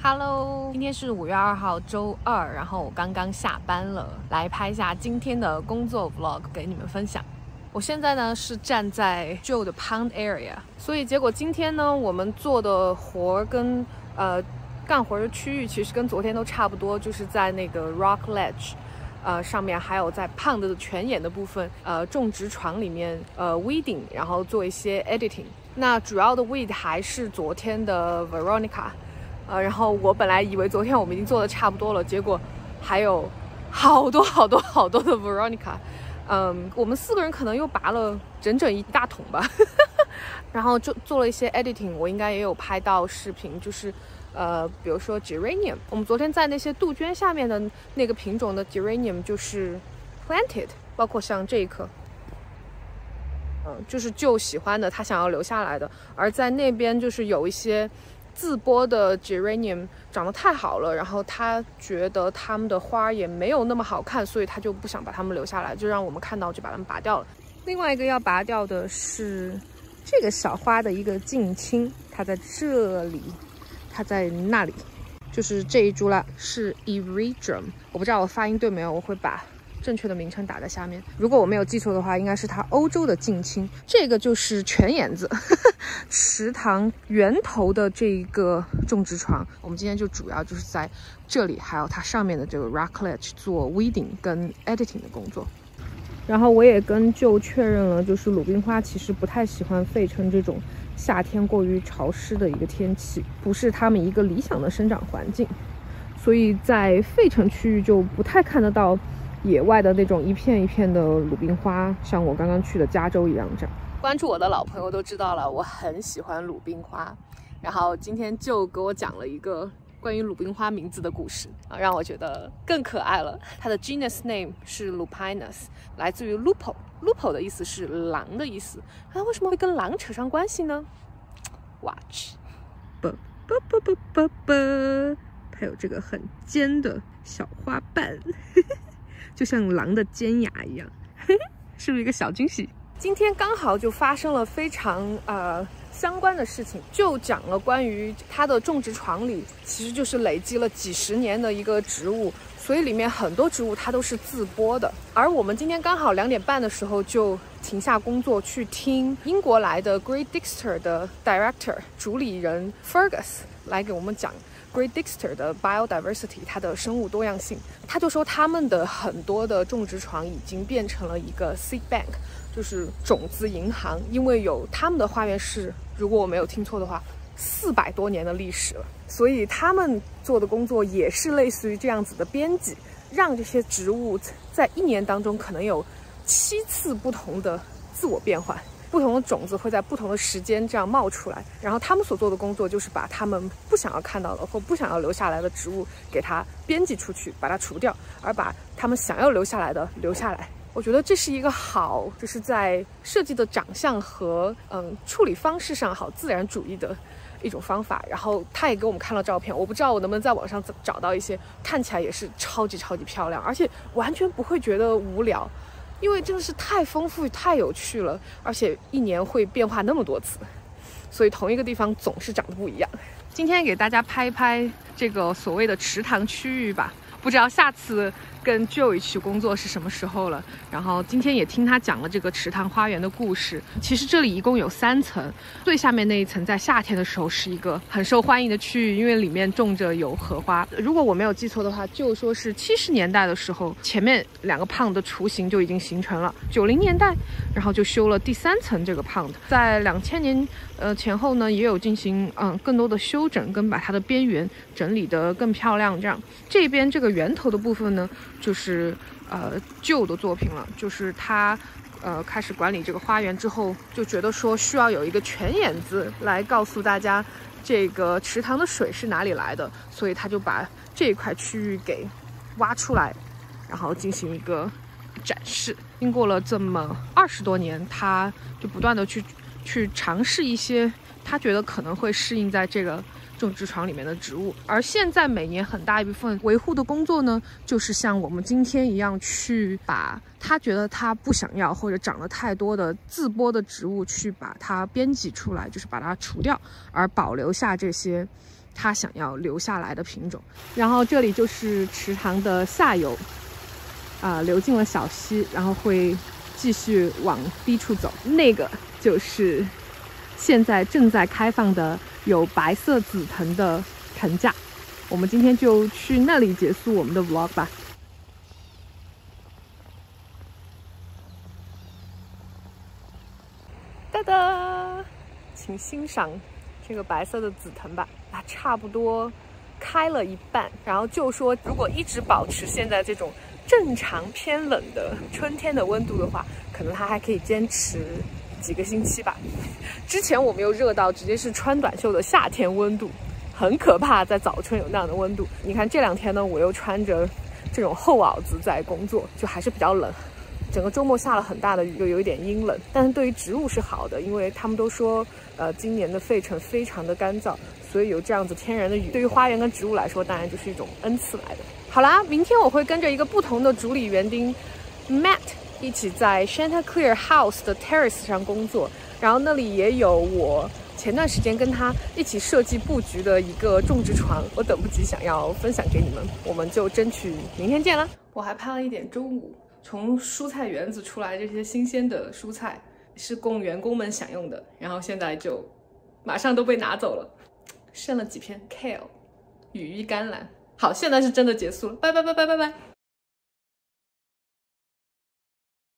Hello， 今天是5月2号周二，然后我刚刚下班了，来拍一下今天的工作 vlog 给你们分享。我现在呢是站在 Joe 的 Pound Area， 所以结果今天呢我们做的活跟干活的区域其实跟昨天都差不多，就是在那个 Rock Ledge。上面还有在 Pound 的泉眼的部分，种植床里面weeding， 然后做一些 editing。那主要的 weed 还是昨天的 Veronica，然后我本来以为昨天我们已经做的差不多了，结果还有好多的 Veronica。我们4个人可能又拔了整整1大桶吧，然后就做了一些 editing， 我应该也有拍到视频，就是比如说 geranium， 我们昨天在那些杜鹃下面的那个品种的 geranium 就是 planted， 包括像这一颗，就是Joe喜欢的，他想要留下来的。而在那边就是有一些自播的 geranium 长得太好了，然后他觉得它们的花也没有那么好看，所以他就不想把它们留下来，就让我们看到就把它们拔掉了。另外一个要拔掉的是这个小花的一个近亲，它在这里。它在那里，就是这一株啦，是 Eredrum， 我不知道我发音对没有，我会把正确的名称打在下面。如果我没有记错的话，应该是它欧洲的近亲。这个就是泉眼子，池塘源头的这一个种植床。我们今天就主要就是在这里，还有它上面的这个 Rock Ledge 做 weeding 跟 editing 的工作。然后我也跟Joe确认了，就是鲁冰花其实不太喜欢费城这种夏天过于潮湿的一个天气，不是它们一个理想的生长环境，所以在费城区域就不太看得到野外的那种一片一片的鲁冰花，像我刚刚去的加州一样这样。关注我的老朋友都知道了，我很喜欢鲁冰花，然后今天就给我讲了一个关于鲁冰花名字的故事，让我觉得更可爱了。它的 genus name 是 Lupinus， 来自于 lupo 的意思是狼的意思。它为什么会跟狼扯上关系呢 ？Watch， 它有这个很尖的小花瓣，就像狼的尖牙一样，是不是一个小惊喜？今天刚好就发生了非常相关的事情，就讲了关于它的种植床里其实就是累积了几十年的一个植物，所以里面很多植物它都是自播的。而我们今天刚好2点半的时候就停下工作去听英国来的 Great Dixter 的 Director 主理人 Fergus 来给我们讲 Great Dixter 的 biodiversity， 它的生物多样性。他就说他们的很多的种植床已经变成了一个 seed bank， 就是种子银行，因为有他们的花园是，如果我没有听错的话，400多年的历史了，所以他们做的工作也是类似于这样子的编辑，让这些植物在1年当中可能有7次不同的自我变换，不同的种子会在不同的时间这样冒出来，然后他们所做的工作就是把他们不想要看到的或不想要留下来的植物给它编辑出去，把它除掉，而把他们想要留下来的留下来。我觉得这是一个好，就是在设计的长相和处理方式上好自然主义的一种方法。然后他也给我们看了照片，我不知道我能不能在网上找到一些，看起来也是超级漂亮，而且完全不会觉得无聊，因为真的是太丰富太有趣了，而且1年会变化那么多次，所以同一个地方总是长得不一样。今天给大家拍一拍这个所谓的池塘区域吧，不知道下次跟 Joe 一起工作是什么时候了。然后今天也听他讲了这个池塘花园的故事。其实这里一共有3层，最下面那一层在夏天的时候是一个很受欢迎的区域，因为里面种着有荷花。如果我没有记错的话，就说是70年代的时候，前面2个 pound 的雏形就已经形成了。90年代，然后就修了第3层这个 pound。在2000年前后呢，也有进行更多的修整，跟把它的边缘整理得更漂亮。这样这边这个源头的部分呢，就是Joe的作品了，就是他开始管理这个花园之后，就觉得说需要有一个泉眼子来告诉大家这个池塘的水是哪里来的，所以他就把这一块区域给挖出来，然后进行一个展示。经过了这么20多年，他就不断的去尝试一些他觉得可能会适应在这个种植床里面的植物。而现在每年很大一部分维护的工作呢，就是像我们今天一样，去把他觉得他不想要或者长得太多的自播的植物去把它编辑出来，就是把它除掉，而保留下这些它想要留下来的品种。然后这里就是池塘的下游，流进了小溪，然后会继续往低处走。那个就是现在正在开放的有白色紫藤的藤架。我们今天就去那里结束我们的 vlog 吧。哒哒，请欣赏这个白色的紫藤吧，它差不多开了一半。然后就说，如果一直保持现在这种正常偏冷的春天的温度的话，可能它还可以坚持几个星期吧。之前我们又热到直接是穿短袖的夏天温度，很可怕，在早春有那样的温度。你看这2天呢，我又穿着这种厚袄子在工作，就还是比较冷。整个周末下了很大的雨，又有一点阴冷，但是对于植物是好的，因为他们都说，今年的费城非常的干燥，所以有这样子天然的雨，对于花园跟植物来说，当然就是一种恩赐来的。好啦，明天我会跟着一个不同的主理园丁 Matt 一起在 Chanticleer House 的 Terrace 上工作，然后那里也有我前段时间跟他一起设计布局的一个种植床，我等不及想要分享给你们，我们就争取明天见啦。我还拍了一点中午从蔬菜园子出来这些新鲜的蔬菜，是供员工们享用的，然后现在就马上都被拿走了，剩了几片 kale 羽衣甘蓝。好，现在是真的结束了，拜拜拜拜拜拜。